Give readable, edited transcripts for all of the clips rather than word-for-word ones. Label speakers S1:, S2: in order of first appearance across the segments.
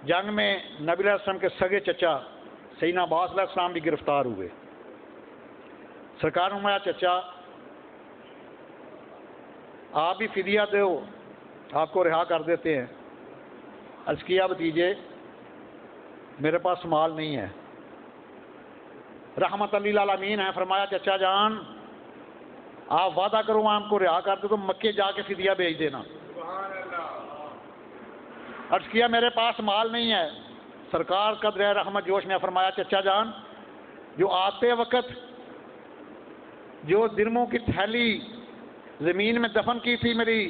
S1: جنگ میں نبی علیہ السلام کے سگے چچا سیدنا عباس علیہ السلام بھی گرفتار ہوئے. سرکار نے فرمایا چچا آپ بھی فدیہ دو، آپ کو رہا کر دیتے ہیں. عرض کیا بھتیجے میرے پاس مال نہیں ہے. رحمت للعالمین ہے، فرمایا چچا جان آپ وعدہ کرو آپ کو رہا کر دو تو مکے جا کے فدیہ بھیج دینا. عرض کیا میرے پاس مال نہیں ہے. سرکار قدر رحمت جوش میں فرمایا چچا جان جو آتے وقت جو درموں کی تھیلی زمین میں دفن کی تھی میری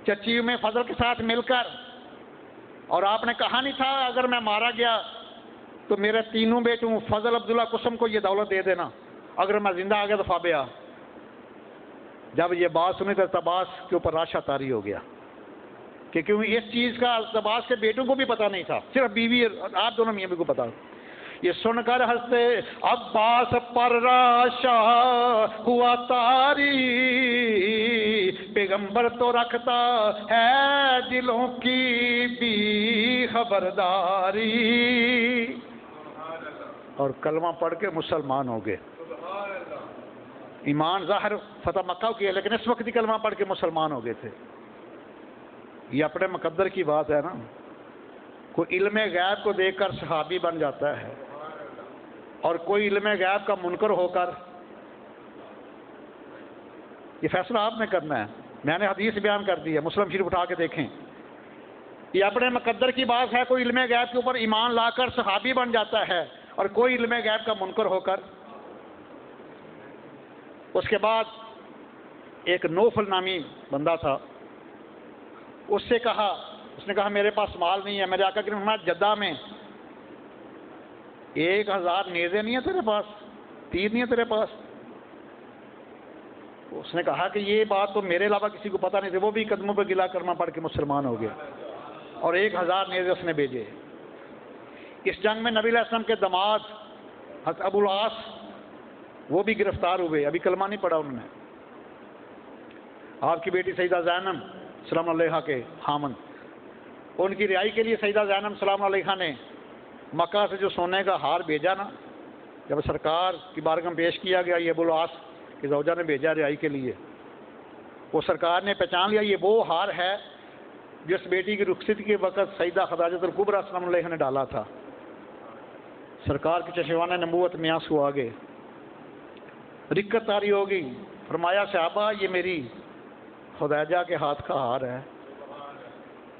S1: چچی میں فضل کے ساتھ مل کر، اور آپ نے کہا نہیں تھا اگر میں مارا گیا تو میرے تینوں بیٹوں فضل، عبداللہ، قسم کو یہ دولت دے دینا، اگر میں زندہ آ گیا تو فابیا. جب یہ بات سنی تو عباس کے اوپر راشا طاری ہو گیا کہ کیونکہ اس چیز کا عباس کے بیٹوں کو بھی پتا نہیں تھا، صرف بیوی آپ دونوں میاں بیوی کو پتا. یہ سن کر ہنستے عباس پر راشا ہوا طاری، پیغمبر تو رکھتا ہے دلوں کی بھی خبرداری. اور کلمہ پڑھ کے مسلمان ہو گئے. ایمان ظاہر فتح مکہ کیا لیکن اس وقت ہی کلمہ پڑھ کے مسلمان ہو گئے تھے. یہ اپنے مقدر کی بات ہے نا. کوئی علم غیب کو دیکھ کر صحابی بن جاتا ہے اور کوئی علم غیب کا منکر ہو کر، یہ فیصلہ آپ نے کرنا ہے. میں نے حدیث بیان کر دی ہے، مسلم شریف اٹھا کے دیکھیں. یہ اپنے مقدر کی بات ہے. کوئی علم غیب کے اوپر ایمان لا کر صحابی بن جاتا ہے اور کوئی علم غیب کا منکر ہو کر. اس کے بعد ایک نوفل نامی بندہ تھا، اس سے کہا، اس نے کہا میرے پاس مال نہیں ہے. میرے آقا کریم نے فرمایا جدہ میں 1000 نیزے نہیں ہیں تیرے پاس، تیر نہیں ہے تیرے پاس؟ اس نے کہا کہ یہ بات تو میرے علاوہ کسی کو پتہ نہیں تھی. وہ بھی قدموں پہ گلا کرما پڑھ کے مسلمان ہو گیا اور 1000 نیزے اس نے بھیجے. اس جنگ میں نبی علیہ السلام کے داماد حضرت ابو العاص وہ بھی گرفتار ہوئے، ابھی کلمہ نہیں پڑھا انہوں نے. آپ کی بیٹی سیدہ زینب سلام علیہا کے خامن، ان کی رہائی کے لیے سیدہ زینب سلام علیہا نے مکہ سے جو سونے کا ہار بھیجا نا، جب سرکار کی بارگاہ میں پیش کیا گیا، یہ ابو العاص کی زوجہ نے بھیجا رہائی کے لیے، وہ سرکار نے پہچان لیا یہ وہ ہار ہے جس بیٹی کی رخصتی کے وقت سیدہ خدیجہ الکبریٰ سلام علیہا نے ڈالا تھا. سرکار کے چشمانِ نبوت میں آنسو آ گئے، رکت طاری ہو گئی. فرمایا صحابہ یہ میری خدیجہ کے ہاتھ کا ہار ہے،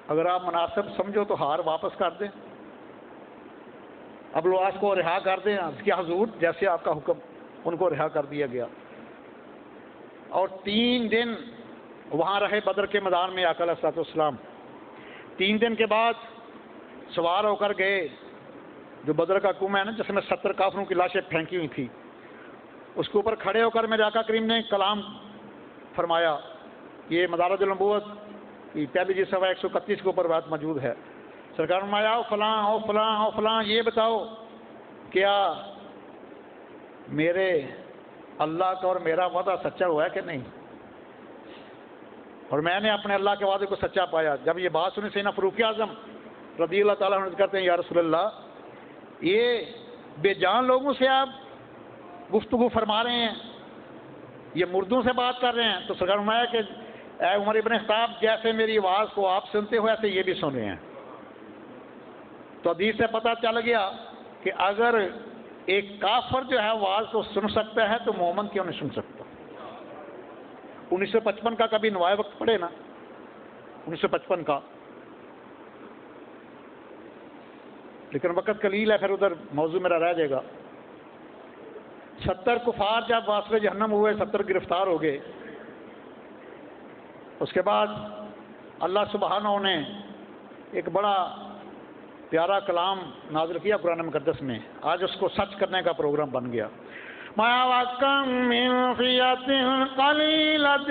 S1: اگر آپ مناسب سمجھو تو ہار واپس کر دیں، ابو العاص کو رہا کر دیں. کیا حضور جیسے آپ کا حکم. ان کو رہا کر دیا گیا اور 3 دن وہاں رہے بدر کے میدان میں آقا علیہ الصلوۃ والسلام. 3 دن کے بعد سوار ہو کر گئے جو بدر کا کنواں ہے نا جس میں 70 کافروں کی لاشیں پھینکی ہوئی تھی، اس کے اوپر کھڑے ہو کر میرے آقا کریم نے کلام فرمایا. یہ مدارج النبوت کی پہلی جلد صفحہ 131 کے اوپر بات موجود ہے. سرکار فرمایا او فلاں او فلاں او فلاں یہ بتاؤ کیا میرے اللہ کا اور میرا وعدہ سچا ہوا ہے کہ نہیں؟ اور میں نے اپنے اللہ کے وعدے کو سچا پایا. جب یہ بات سنی سیدنا فاروق اعظم رضی اللہ تعالیٰ عنہ کہتے ہیں یا رسول اللہ یہ بے جان لوگوں سے آپ گفتگو فرما رہے ہیں، یہ مردوں سے بات کر رہے ہیں. تو سرکار فرمایا کہ اے عمر ابن خطاب جیسے میری آواز کو آپ سنتے ہو ایسے یہ بھی سن رہے ہیں. تو حدیث سے پتہ چل گیا کہ اگر ایک کافر جو ہے آواز کو سن سکتا ہے تو مومن کیوں نہیں سن سکتا. 1955 کا کبھی نوائے وقت پڑھے نا، 1955 کا، لیکن وقت قلیل ہے پھر ادھر موضوع میرا رہ جائے گا. 70 کفار جب واصل جہنم ہوئے، 70 گرفتار ہو گئے. اس کے بعد اللہ سبحانہ نے ایک بڑا پیارا کلام نازل کیا قرآن مقدس میں. آج اس کو سچ کرنے کا پروگرام بن گیا. مَا وَكَمْ مِنْ فِيَةٍ قَلِيلَةٍ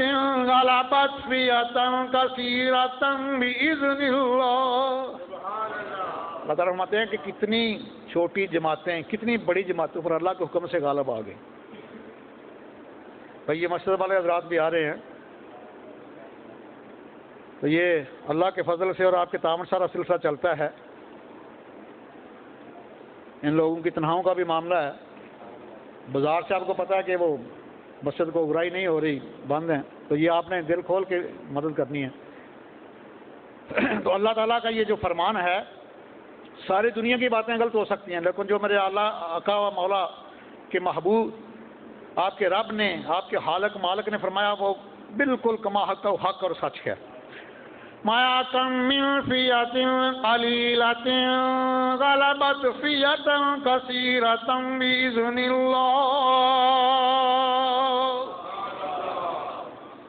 S1: غَلَبَتْ فِيَةً كَثِيرَةً بِإِذْنِ اللَّهِ. اللہ تعالیٰ فرماتے ہیں کہ کتنی چھوٹی جماعتیں کتنی بڑی جماعتوں پر اللہ کے حکم سے غالب آ گئی. بھائی یہ مسجد والے حضرات بھی آ رہے ہیں. تو یہ اللہ کے فضل سے اور آپ کے تعاون سارا سلسلہ چلتا ہے. ان لوگوں کی تنہاؤں کا بھی معاملہ ہے. بازار سے آپ کو پتہ ہے کہ وہ مسجد کو اگرائی نہیں ہو رہی، بند ہیں، تو یہ آپ نے دل کھول کے مدد کرنی ہے. تو اللہ تعالیٰ کا یہ جو فرمان ہے، ساری دنیا کی باتیں غلط ہو سکتی ہیں، لیکن جو میرے اعلیٰ آقا و مولا کے محبوب آپ کے رب نے، آپ کے خالق مالک نے فرمایا، وہ بالکل کما حق و حق اور سچ ہے. ما کم من فیۃ قلیلۃ غلبت فیۃ کثیرۃ باذن اللہ.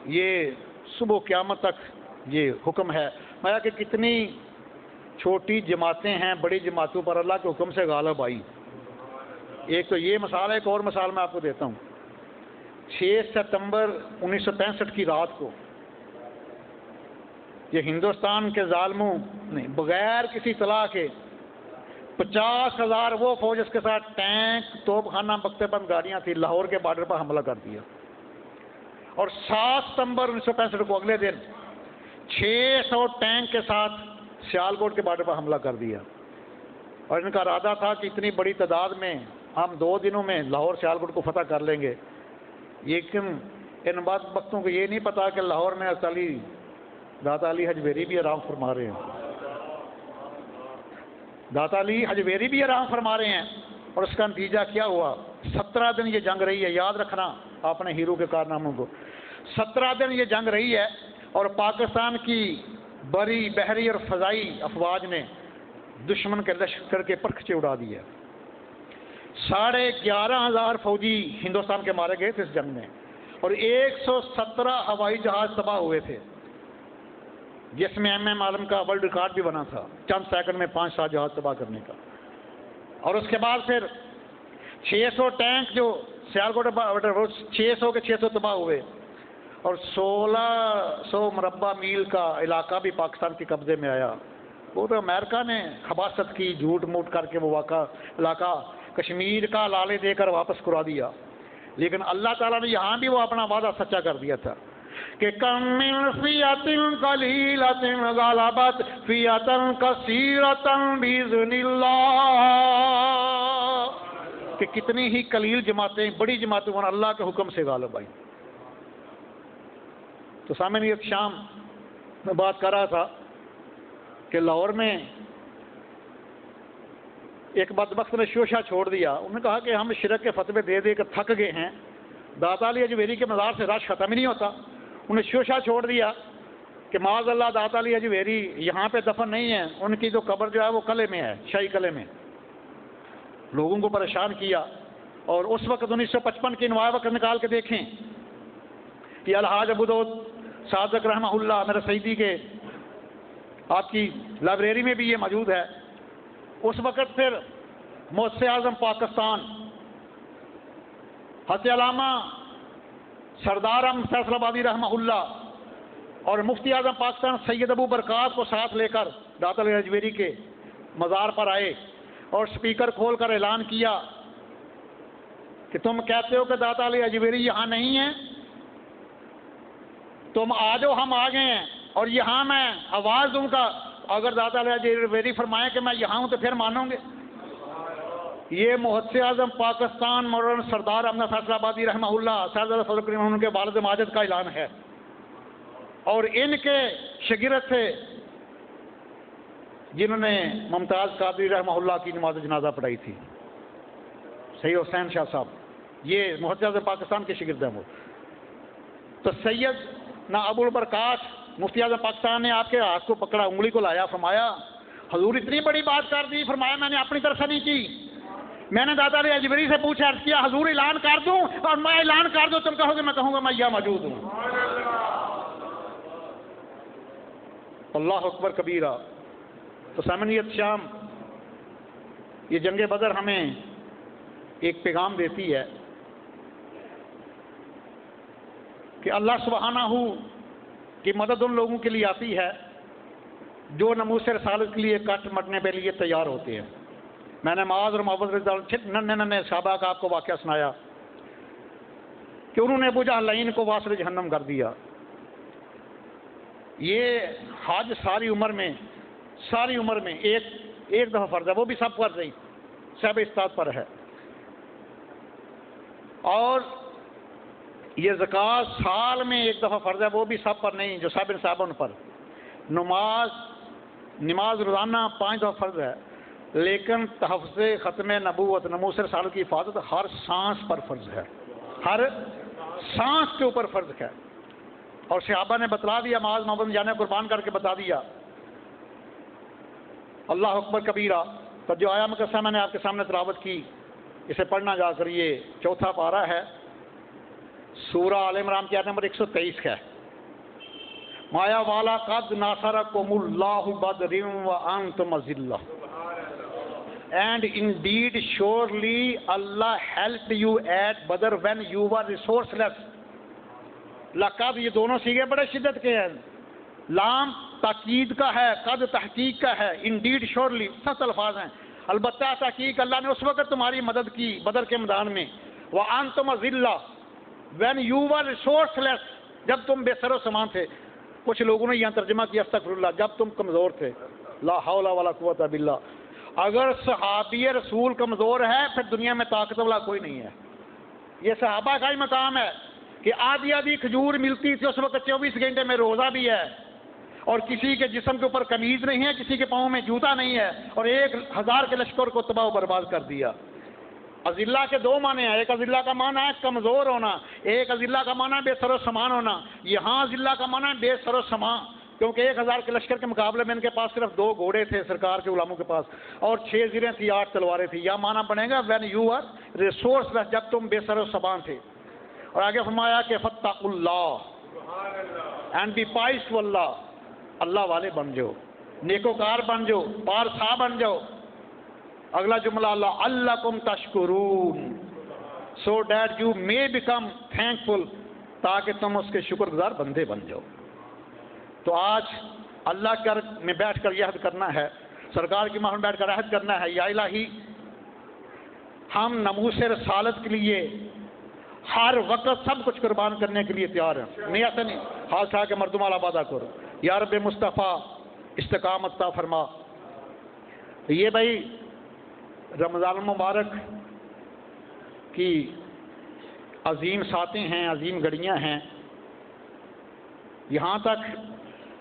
S1: یہ صبح قیامت تک یہ حکم ہے. میں کہ کتنی چھوٹی جماعتیں ہیں بڑی جماعتوں پر اللہ کے حکم سے غالب آئی. ایک تو یہ مثال ہے، ایک اور مثال میں آپ کو دیتا ہوں. 6 ستمبر 1965 کی رات کو یہ ہندوستان کے ظالموں نے بغیر کسی اطلاع کے 50,000 وہ فوج اس کے ساتھ ٹینک، توپ خانہ، بکتے بند گاڑیاں تھیں، لاہور کے بارڈر پر حملہ کر دیا. اور 7 ستمبر 1965 کو اگلے دن 600 ٹینک کے ساتھ سیالکوٹ کے بارڈر پر حملہ کر دیا. اور ان کا ارادہ تھا کہ اتنی بڑی تعداد میں ہم 2 دنوں میں لاہور سیالکوٹ کو فتح کر لیں گے. لیکن ان بدبختوں کو یہ نہیں پتا کہ لاہور میں داتا علی حجویری بھی آرام فرما رہے ہیں. داتا علی حجویری بھی آرام فرما رہے ہیں. اور اس کا نتیجہ کیا ہوا؟ 17 دن یہ جنگ رہی ہے. یاد رکھنا اپنے ہیرو کے کارناموں کو. 17 دن یہ جنگ رہی ہے اور پاکستان کی بری، بحری اور فضائی افواج نے دشمن کے لشکر کے پرخچے اڑا دیے. 11,500 فوجی ہندوستان کے مارے گئے تھے اس جنگ میں، اور 117 ہوائی جہاز تباہ ہوئے تھے، جس میں MM عالم کا ورلڈ ریکارڈ بھی بنا تھا، چند سیکنڈ میں 5-7 جہاز تباہ کرنے کا. اور اس کے بعد پھر 600 ٹینک جو سیالکوٹ 600 کے 600 تباہ ہوئے، اور 1600 مربع میل کا علاقہ بھی پاکستان کے قبضے میں آیا. وہ تو امریکہ نے خباثت کی، جھوٹ موٹ کر کے وہ علاقہ کشمیر کا لالے دے کر واپس کرا دیا. لیکن اللہ تعالیٰ نے یہاں بھی وہ اپنا وعدہ سچا کر دیا تھا کہ کم من فیۃ قلیلۃ غلبت فیۃ کثیرۃ باذن اللہ، کہ کتنی ہی قلیل جماعتیں بڑی جماعتوں پر اللہ کے حکم سے غالب آئی. تو سامنے ایک شام میں بات کر رہا تھا کہ لاہور میں ایک بدبخت نے شوشہ چھوڑ دیا. انہوں نے کہا کہ ہم شرک کے فتوے دے دے کر تھک گئے ہیں، داتا علی حجویری کے مزار سے رش ختم ہی نہیں ہوتا. انہوں نے شوشہ چھوڑ دیا کہ معاذ اللہ داتا علی حجویری یہاں پہ دفن نہیں ہے، ان کی جو قبر جو ہے وہ قلعے میں ہے، شاہی قلعے میں. لوگوں کو پریشان کیا. اور اس وقت 1955 کے انواع وقت نکال کے دیکھیں کہ الحاج ابودود صادق رحمہ اللہ میرے سیدی کے آپ کی لائبریری میں بھی یہ موجود ہے. اس وقت پھر مؤسس اعظم پاکستان حضرت علامہ سردار احمد فیصل آبادی رحمہ اللہ اور مفتی اعظم پاکستان سید ابو برکات کو ساتھ لے کر داتا علی حجویری کے مزار پر آئے اور سپیکر کھول کر اعلان کیا کہ تم کہتے ہو کہ داتا علی حجویری یہاں نہیں ہے، تم آ جاؤ، ہم آ گئے ہیں. اور یہاں میں آواز دوں گا، اگر داتا علی حجویری فرمائے کہ میں یہاں ہوں تو پھر مانوں گے. یہ محدث اعظم پاکستان مولانا سردار احمد فیصل آبادی رحمہ اللہ صاحب فضل کریم ان کے والد ماجد کا اعلان ہے. اور ان کے شاگرد تھے جنہوں نے ممتاز قادری رحمہ اللہ کی نماز جنازہ پڑھائی تھی، سید حسین شاہ صاحب، یہ محدث اعظم پاکستان کے شاگرد ہیں وہ. تو سید نہ ابو البرکات مفتی اعظم پاکستان نے آپ کے ہاتھ کو پکڑا، انگلی کو لایا، فرمایا حضور اتنی بڑی بات کر دی. فرمایا میں نے اپنی طرف سے نہیں کی، میں نے داتا علی حجویری سے پوچھا، عرض کیا حضور اعلان کر دوں، اور میں اعلان کر دوں تم کہو گے میں کہوں گا میں یہاں موجود ہوں. اللہ اکبر کبیرہ. تو سامعین شام یہ جنگ بدر ہمیں ایک پیغام دیتی ہے کہ اللہ سبحانہ کی مدد ان لوگوں کے لیے آتی ہے جو ناموس رسالت کے لیے کٹ مرنے کے لیے تیار ہوتے ہیں. میں نے معاذ اور محبت رضی اللہ ننے صحابہ کا آپ کو واقعہ سنایا کہ انہوں نے ابو جہل لعین کو واسل جہنم کر دیا. یہ حج ساری عمر میں ایک دفعہ فرض ہے، وہ بھی سب پر نہیں، صاحب استاد پر ہے. اور یہ زکوٰۃ سال میں ایک دفعہ فرض ہے، وہ بھی سب پر نہیں، جو صاحب صاحبوں پر. نماز روزانہ 5 دفعہ فرض ہے، لیکن تحفظ ختم نبوت ناموس رسالت کی حفاظت ہر سانس پر فرض ہے، ہر سانس کے اوپر فرض ہے. اور صحابہ نے بتلا دیا، معاذ محمد جانے قربان کر کے بتا دیا. اللہ اکبر کبیرہ. تو جو آیا مقصہ میں نے آپ کے سامنے تلاوت کی، اسے پڑھنا جا کر. یہ 4 پارہ ہے، سورہ آل عمران کی آیت نمبر 123 ہے. مایا والا قد ناصرکم اللہ بدر وانتم اذلہ. And indeed surely Allah helped you at Badr when you were resourceless. لقد یہ دونوں سیغے بڑے شدت کے ہیں. لام تاکید کا ہے، قد تحقیق کا ہے، indeed surely سخت الفاظ ہیں. البتہ تحقیق اللہ نے اس وقت تمہاری مدد کی بدر کے میدان میں. وَأَنْتُمْ أَذِلَّةٌ when you were resourceless، جب تم بے سر و سامان تھے. کچھ لوگوں نے یہاں ترجمہ کیا استغفر اللہ، جب تم کمزور تھے. لا حول ولا قوت باللہ. اگر صحابی رسول کمزور ہے پھر دنیا میں طاقت والا کوئی نہیں ہے. یہ صحابہ کا ہی مقام ہے کہ آدھی کھجور ملتی تھی اس وقت 24 گھنٹے میں روزہ بھی ہے، اور کسی کے جسم کے اوپر قمیض نہیں ہے، کسی کے پاؤں میں جوتا نہیں ہے، اور 1000 کے لشکر کو تباہ و برباد کر دیا. اذلہ کے 2 معنی ہیں. ایک اذلہ کا معنی ہے کمزور ہونا، ایک اذلہ کا معنی ہے بے سر و سامان ہونا. یہاں اذلہ کا معنی ہے بے سر و سامان، کیونکہ 1000 کے لشکر کے مقابلے میں ان کے پاس صرف 2 گھوڑے تھے سرکار کے غلاموں کے پاس، اور 6 زرہیں تھی، 8 تلواریں تھی. یا معنی بنے گا when you are resourceless، جب تم بے سر و سامان تھے. اور آگے فرمایا کہ فاتقوا اللہ and be pious to Allah. اللہ والے بن جاؤ، نیکوکار بن جاؤ، پارسا بن جاؤ. اگلا جملہ اللہ لعلکم تشکرون so that you may become thankful، تاکہ تم اس کے شکر گزار بندے بن جاؤ. تو آج اللہ کے گھر میں بیٹھ کر یہ عہد کرنا ہے، سرکار کی محفل میں بیٹھ کر عہد کرنا ہے، یا الہی ہم ناموس رسالت کے لیے ہر وقت سب کچھ قربان کرنے کے لیے تیار ہیں. نہیں ایسا نہیں، ہاتھ اٹھا کے مردم والا وعدہ کرو. یا رب مصطفیٰ استقامت عطا فرما. یہ بھائی رمضان المبارک کی عظیم ساتیں ہیں، عظیم گھڑیاں ہیں. یہاں تک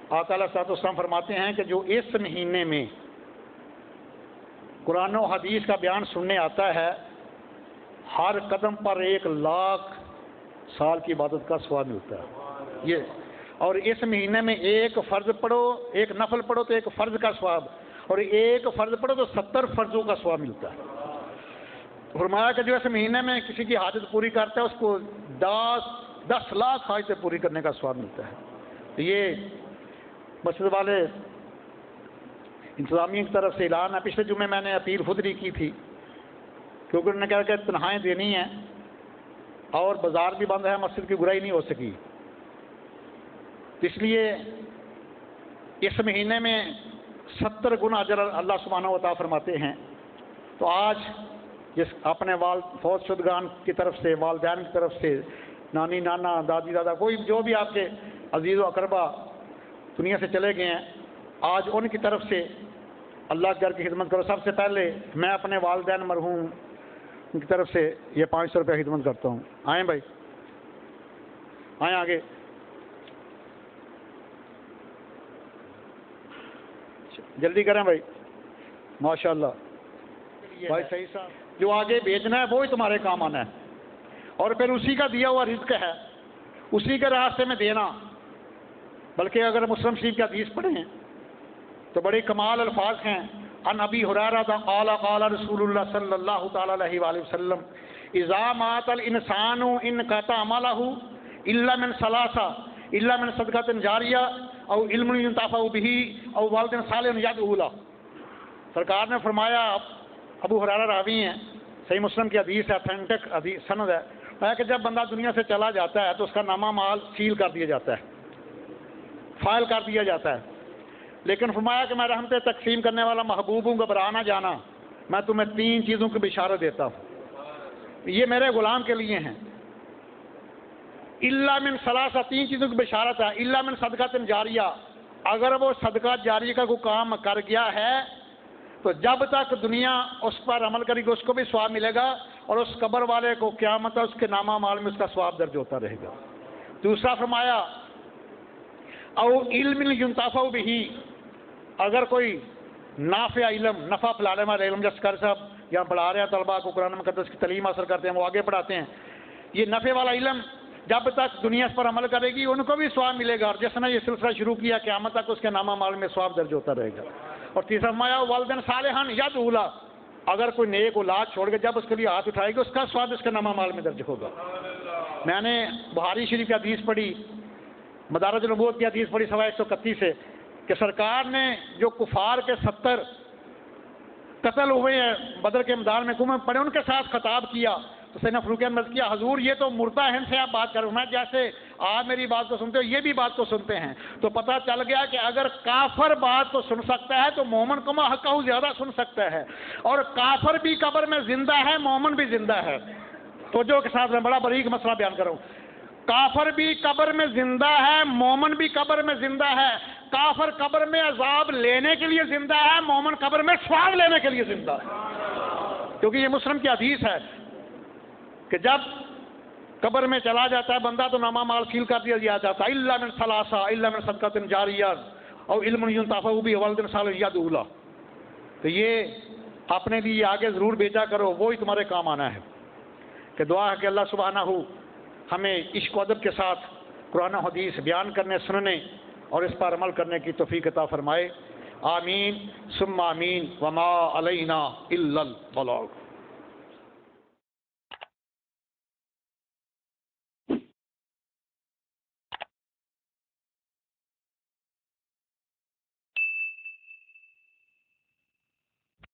S1: آقا علیہ الصلوۃ والسلام فرماتے ہیں کہ جو اس مہینے میں قرآن و حدیث کا بیان سننے آتا ہے، ہر قدم پر 1,00,000 سال کی عبادت کا ثواب ملتا ہے. یہ اور اس مہینے میں ایک فرض پڑھو، ایک نفل پڑھو تو ایک فرض کا ثواب، اور ایک فرض پڑھو تو 70 فرضوں کا ثواب ملتا ہے. فرمایا کہ جو اس مہینے میں کسی کی حاجت پوری کرتا ہے اس کو 10 لاکھ حاجتیں پوری کرنے کا ثواب ملتا ہے. تو یہ مسجد والے انتظامیہ کی طرف سے اعلان ہے. پچھلے جمعے میں نے اپیل خود بھی کی تھی، کیونکہ انہوں نے کہا کہ تنخواہیں دینی ہیں اور بازار بھی بند ہے، مسجد کی برائی نہیں ہو سکی. اس لیے اس مہینے میں 70 گنا اجر اللہ سبحانہ و تعالیٰ فرماتے ہیں. تو آج جس اپنے فوت شدگان کی طرف سے، والدین کی طرف سے، نانی نانا دادی دادا، کوئی جو بھی آپ کے عزیز و اقربا دنیا سے چلے گئے ہیں، آج ان کی طرف سے اللہ کے گھر کی خدمت کرو. سب سے پہلے میں اپنے والدین مرحوم ان کی طرف سے یہ 500 روپے خدمت کرتا ہوں. آئیں بھائی، آئیں آگے. جلدی کریں بھائی، ماشاء اللہ بھائی. صحیح صاحب، جو آگے بھیجنا ہے وہی تمہارے کام آنا ہے، اور پھر اسی کا دیا ہوا رزق ہے، اسی کے راستے میں دینا. بلکہ اگر مسلم شریف کی حدیث پڑھیں تو بڑے کمال الفاظ ہیں. عن ابی ہریرہ قال قال رسول اللہ صلی اللہ تعالی علیہ وآلہ وسلم اذا مات الانسان انقطع عمله الا من ثلاثه الا من صدقۃ جاریہ او علم ينتفع به او والد صالح يدعو له. سرکار نے فرمایا، ابو ہریرہ راوی ہیں، صحیح مسلم کی حدیث ہے، اتھینٹک حدیث سند ہے، کہ جب بندہ دنیا سے چلا جاتا ہے تو اس کا نامہ مال سیل کر دیا جاتا ہے، فائل کر دیا جاتا ہے. لیکن فرمایا کہ میں رحمت تقسیم کرنے والا محبوب ہوں، گھبرا نہ جانا، میں تمہیں 3 چیزوں کی بشارت دیتا ہوں، یہ میرے غلام کے لیے ہیں. الا من ثلاثہ، 3 چیزوں کی بشارت ہے. الا من صدقۃ جاریہ، اگر وہ صدقہ جاری کا کوئی کام کر گیا ہے تو جب تک دنیا اس پر عمل کرے گی اس کو بھی ثواب ملے گا، اور اس قبر والے کو قیامت اس کے نامہ مال میں اس کا ثواب درج ہوتا رہے گا۔ دوسرا فرمایا او علم ينتفع به، اگر کوئی نافع علم، نفع پلانے والا علم، جس کر صاحب یہاں پڑھا رہے ہیں طلباء کو قرآن مقدس کی تعلیم حاصل کرتے ہیں، وہ آگے پڑھاتے ہیں، یہ نفع والا علم جب تک دنیا اس پر عمل کرے گی ان کو بھی ثواب ملے گا، اور جس نے یہ سلسلہ شروع کیا قیامت تک اس کے نامہ مال میں ثواب درج ہوتا رہے گا۔ اور تیسرا فرمایا والدین صالحا یدعو لہ، اگر کوئی نیک اولاد چھوڑ کے جب اس کے لیے ہاتھ اٹھائے گا اس کا ثواب اس کے نامہ مال میں درج ہوگا۔ میں نے بخاری شریف کی حدیث پڑھی، مدارج النبوت کی حدیث پڑھی 131 سے، کہ سرکار نے جو کفار کے 70 قتل ہوئے ہیں بدر کے میدان میں قوم پڑے ان کے ساتھ خطاب کیا تو سیدنا فاروق اعظم نے کیا حضور یہ تو مردہ ہیں سے آپ بات کر رہے ہیں، میں جیسے آپ میری بات کو سنتے ہو یہ بھی بات کو سنتے ہیں، تو پتہ چل گیا کہ اگر کافر بات کو سن سکتا ہے تو مومن کو حقہ زیادہ سن سکتا ہے، اور کافر بھی قبر میں زندہ ہے مومن بھی زندہ ہے۔ توجہ کے ساتھ میں بڑا باریک مسئلہ بیان کروں، کافر بھی قبر میں زندہ ہے مومن بھی قبر میں زندہ ہے، کافر قبر میں عذاب لینے کے لیے زندہ ہے، مومن قبر میں ثواب لینے کے لیے زندہ ہے، کیونکہ یہ مسلم کی حدیث ہے کہ جب قبر میں چلا جاتا ہے بندہ تو نامہ مال سیل کر دیا جاتا ہے، الا من ثلاثہ، الا من صدقۃ جاریہ اور علم ينتفع به وولد صالح يدعو لہ، تو یہ اپنے لیے آگے ضرور بھیجا کرو، وہی تمہارے کام آنا ہے۔ کہ دعا ہے کہ اللہ سبحانہ ہمیں عشق و ادب کے ساتھ قرآن و حدیث بیان کرنے سننے اور اس پر عمل کرنے کی توفیق عطا فرمائے، آمین ثم آمین، وما علینا الا البلاغ۔